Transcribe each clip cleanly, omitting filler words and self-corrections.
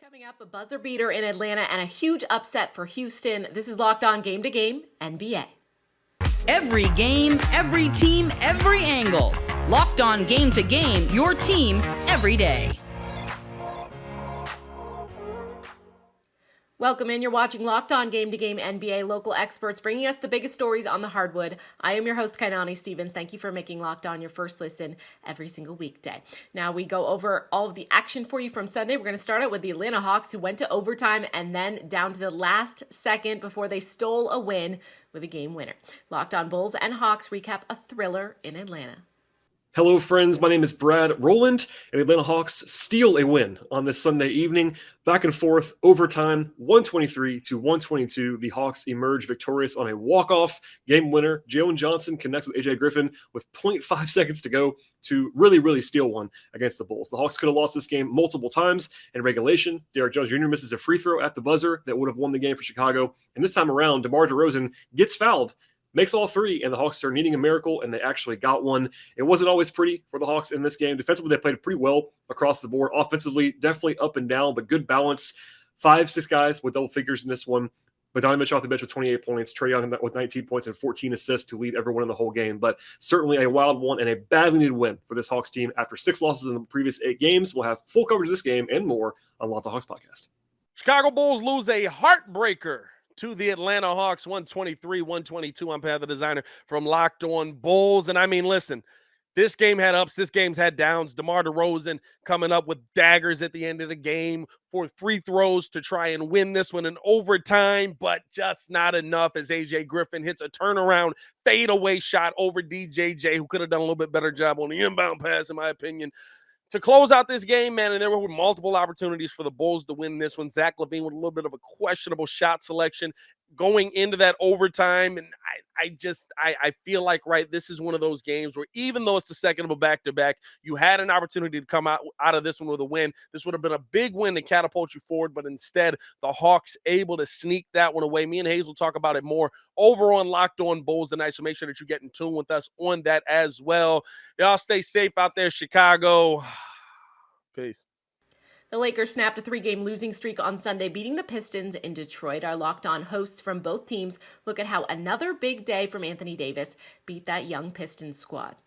Coming up, a buzzer beater in Atlanta and a huge upset for Houston. This is Locked On Game to Game NBA. Every game, every team, every angle. Locked On Game to Game, your team every day. Welcome in. You're watching Locked On Game to Game NBA, local experts bringing us the biggest stories on the hardwood. I am your host, Kainani Stevens. Thank you for making Locked On your first listen every single weekday. Now we go over all of the action for you from Sunday. We're going to start out with the Atlanta Hawks, who went to overtime and then down to the last second before they stole a win with a game winner. Locked On Bulls and Hawks recap a thriller in Atlanta. Hello, friends. My name is Brad Rowland, and the Atlanta Hawks steal a win on this Sunday evening. Back and forth, overtime, 123-122. The Hawks emerge victorious on a walk-off game winner. Jalen Johnson connects with AJ Griffin with 0.5 seconds to go to really steal one against the Bulls. The Hawks could have lost this game multiple times in regulation. Derrick Jones Jr. misses a free throw at the buzzer that would have won the game for Chicago. And this time around, DeMar DeRozan gets fouled, makes all three, and the Hawks are needing a miracle, and they actually got one. It wasn't always pretty for the Hawks in this game. Defensively, they played pretty well across the board. Offensively, definitely up and down, but good balance. 5-6 guys with double figures in this one. Bogdanovic off the bench with 28 points. Trae Young with 19 points and 14 assists to lead everyone in the whole game. But certainly a wild one and a badly needed win for this Hawks team after 6 losses in the previous 8 games. We'll have full coverage of this game and more on Locked On Hawks podcast. Chicago Bulls lose a heartbreaker to the Atlanta Hawks, 123-122. I'm Pat, the designer from Locked On Bulls. And I mean, listen, this game had ups, this game's had downs. DeMar DeRozan coming up with daggers at the end of the game for free throws to try and win this one in overtime, but just not enough as AJ Griffin hits a turnaround fadeaway shot over DJJ, who could have done a little bit better job on the inbound pass, in my opinion, to close out this game, man. And there were multiple opportunities for the Bulls to win this one. Zach LaVine with a little bit of a questionable shot selection going into that overtime. And I feel like, right, this is one of those games where even though it's the second of a back-to-back, you had an opportunity to come out of this one with a win. This would have been a big win to catapult you forward, but instead the Hawks able to sneak that one away. Me and Hayes will talk about it more over on Locked On Bulls tonight, so make sure that you get in tune with us on that as well. Y'all stay safe out there, Chicago. Peace. The Lakers snapped a 3-game losing streak on Sunday, beating the Pistons in Detroit. Our Locked On hosts from both teams look at how another big day from Anthony Davis beat that young Pistons squad.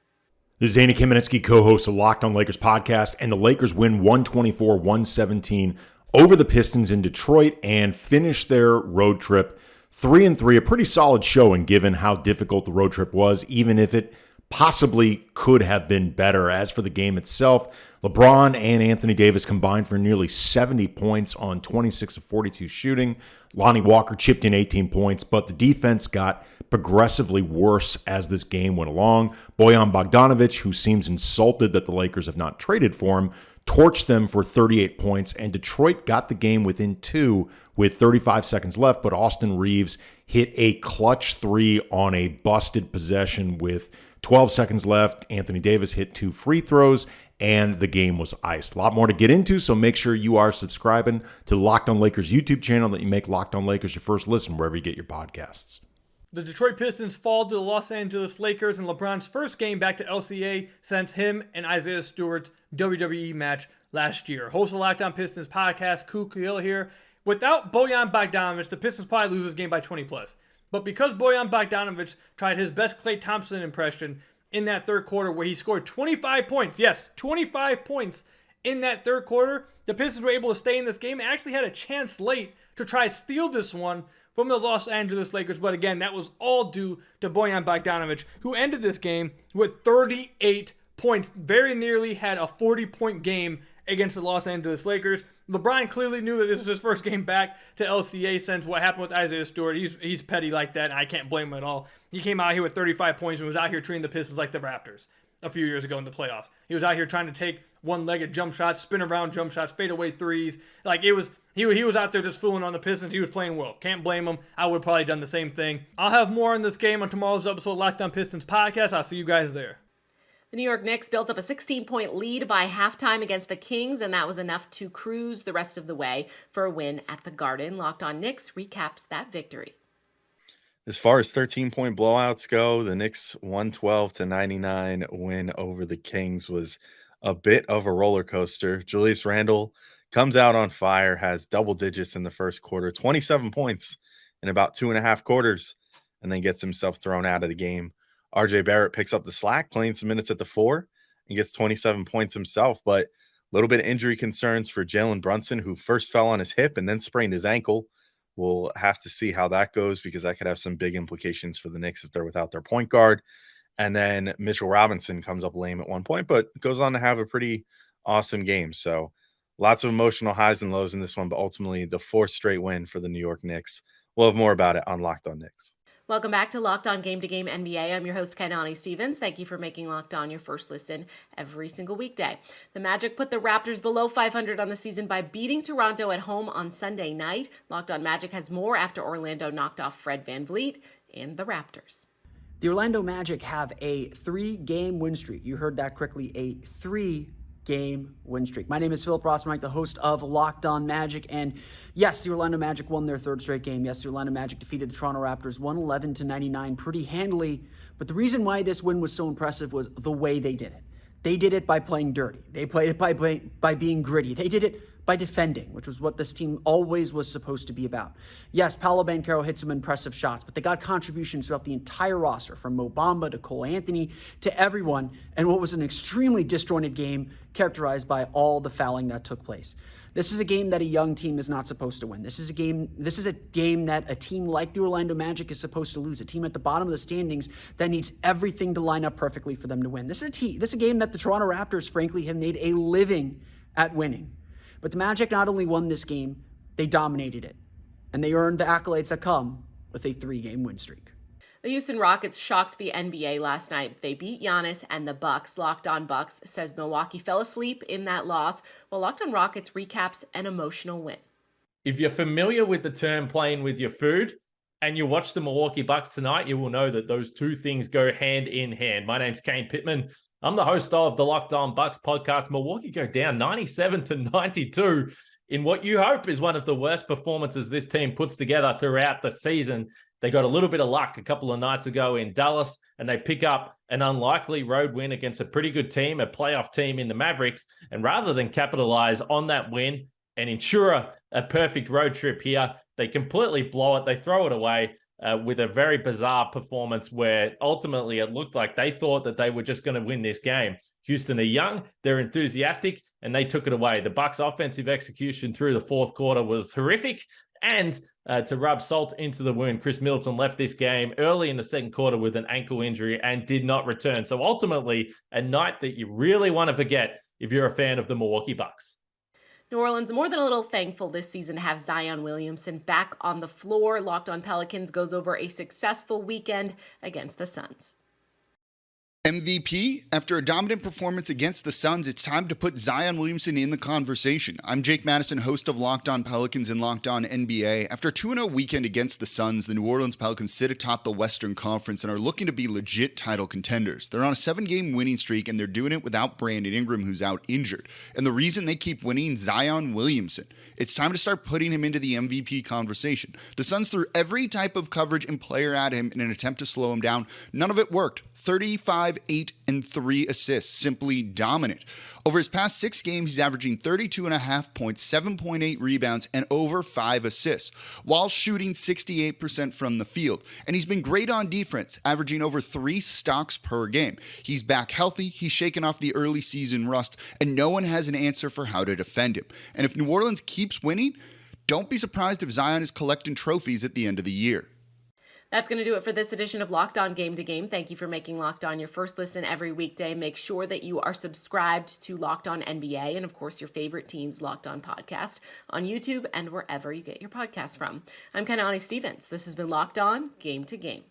This is Andy Kamenetsky, co-host of Locked On Lakers podcast, and the Lakers win 124-117 over the Pistons in Detroit and finish their road trip 3-3, a pretty solid showing given how difficult the road trip was, even if it possibly could have been better. As for the game itself, LeBron and Anthony Davis combined for nearly 70 points on 26 of 42 shooting. Lonnie Walker chipped in 18 points, but the defense got progressively worse as this game went along. Bojan Bogdanovic, who seems insulted that the Lakers have not traded for him, torched them for 38 points, and Detroit got the game within 2 with 35 seconds left, but Austin Reeves hit a clutch 3 on a busted possession with 12 seconds left. Anthony Davis hit 2 free throws, and the game was iced. A lot more to get into, so make sure you are subscribing to the Locked On Lakers YouTube channel, that you make Locked On Lakers your first listen wherever you get your podcasts. The Detroit Pistons fall to the Los Angeles Lakers in LeBron's first game back to LCA since him and Isaiah Stewart's WWE match last year. Host of Locked On Pistons podcast, Kook Hill here. Without Bojan Bogdanovic, the Pistons probably lose this game by 20+. But because Bojan Bogdanovic tried his best Klay Thompson impression in that third quarter where he scored 25 points, yes, 25 points in that third quarter, the Pistons were able to stay in this game and actually had a chance late to try to steal this one from the Los Angeles Lakers. But again, that was all due to Bojan Bogdanovic, who ended this game with 38 points, very nearly had a 40-point game against the Los Angeles Lakers. LeBron clearly knew that this was his first game back to LCA since what happened with Isaiah Stewart. He's petty like that, and I can't blame him at all. He came out here with 35 points and was out here treating the Pistons like the Raptors a few years ago in the playoffs. He was out here trying to take one-legged jump shots, spin around jump shots, fadeaway threes. Like, it was he was out there just fooling on the Pistons. He was playing well. Can't blame him. I would have probably done the same thing. I'll have more on this game on tomorrow's episode of Locked On Pistons podcast. I'll see you guys there. The New York Knicks built up a 16-point lead by halftime against the Kings, and that was enough to cruise the rest of the way for a win at the Garden. Locked On Knicks recaps that victory. As far as 13-point blowouts go, the Knicks 112-99 win over the Kings was a bit of a roller coaster. Julius Randle comes out on fire, has double digits in the first quarter, 27 points in about 2.5 quarters, and then gets himself thrown out of the game. RJ Barrett picks up the slack, playing some minutes at the 4, and gets 27 points himself. But a little bit of injury concerns for Jalen Brunson, who first fell on his hip and then sprained his ankle. We'll have to see how that goes, because that could have some big implications for the Knicks if they're without their point guard. And then Mitchell Robinson comes up lame at one point, but goes on to have a pretty awesome game. So lots of emotional highs and lows in this one, but ultimately the 4th straight win for the New York Knicks. We'll have more about it on Locked On Knicks. Welcome back to Locked On Game to Game NBA. I'm your host, Kainani Stevens. Thank you for making Locked On your first listen every single weekday. The Magic put the Raptors below 500 on the season by beating Toronto at home on Sunday night. Locked On Magic has more after Orlando knocked off Fred VanVleet and the Raptors. The Orlando Magic have a 3-game win streak. You heard that correctly, a 3-game win streak. My name is Philip Rossman, the host of Locked On Magic, and yes, the Orlando Magic won their 3rd straight game. Yes, the Orlando Magic defeated the Toronto Raptors 111-99 pretty handily, but the reason why this win was so impressive was the way they did it. They did it by playing dirty. They played it by being gritty. They did it by defending, which was what this team always was supposed to be about. Yes, Paolo Banchero hit some impressive shots, but they got contributions throughout the entire roster, from Mo Bamba to Cole Anthony to everyone, and what was an extremely disjointed game characterized by all the fouling that took place. This is a game that a young team is not supposed to win. This is a game that a team like the Orlando Magic is supposed to lose. A team at the bottom of the standings that needs everything to line up perfectly for them to win. This is a game that the Toronto Raptors, frankly, have made a living at winning. But the Magic not only won this game, they dominated it. And they earned the accolades that come with a 3-game win streak. The Houston Rockets shocked the NBA last night. They beat Giannis and the Bucks. Locked On Bucks says Milwaukee fell asleep in that loss, while Locked On Rockets recaps an emotional win. If you're familiar with the term playing with your food and you watch the Milwaukee Bucks tonight, you will know that those two things go hand in hand. My name's Kane Pittman. I'm the host of the Locked On Bucks podcast. Milwaukee go down 97-92 in what you hope is one of the worst performances this team puts together throughout the season. They got a little bit of luck a couple of nights ago in Dallas, and they pick up an unlikely road win against a pretty good team, a playoff team in the Mavericks. And rather than capitalize on that win and ensure a perfect road trip here, they completely blow it. They throw it away with a very bizarre performance where ultimately it looked like they thought that they were just going to win this game. Houston are young, they're enthusiastic, and they took it away. The Bucks' offensive execution through the 4th quarter was horrific. And to rub salt into the wound, Chris Middleton left this game early in the 2nd quarter with an ankle injury and did not return. So ultimately, a night that you really want to forget if you're a fan of the Milwaukee Bucks. New Orleans more than a little thankful this season to have Zion Williamson back on the floor. Locked On Pelicans goes over a successful weekend against the Suns. MVP? After a dominant performance against the Suns, it's time to put Zion Williamson in the conversation. I'm Jake Madison, host of Locked On Pelicans and Locked On NBA. After a 2-0 weekend against the Suns, the New Orleans Pelicans sit atop the Western Conference and are looking to be legit title contenders. They're on a 7-game winning streak, and they're doing it without Brandon Ingram, who's out injured. And the reason they keep winning, Zion Williamson. It's time to start putting him into the MVP conversation. The Suns threw every type of coverage and player at him in an attempt to slow him down. None of it worked. 35, 8, and 3 assists. Simply dominant. Over his past 6 games, he's averaging 32.5 points, 7.8 rebounds, and over 5 assists, while shooting 68% from the field. And he's been great on defense, averaging over 3 stocks per game. He's back healthy, he's shaken off the early season rust, and no one has an answer for how to defend him. And if New Orleans keeps winning, don't be surprised if Zion is collecting trophies at the end of the year. That's going to do it for this edition of Locked On Game to Game. Thank you for making Locked On your first listen every weekday. Make sure that you are subscribed to Locked On NBA and, of course, your favorite team's Locked On podcast on YouTube and wherever you get your podcasts from. I'm Kainani Stevens. This has been Locked On Game to Game.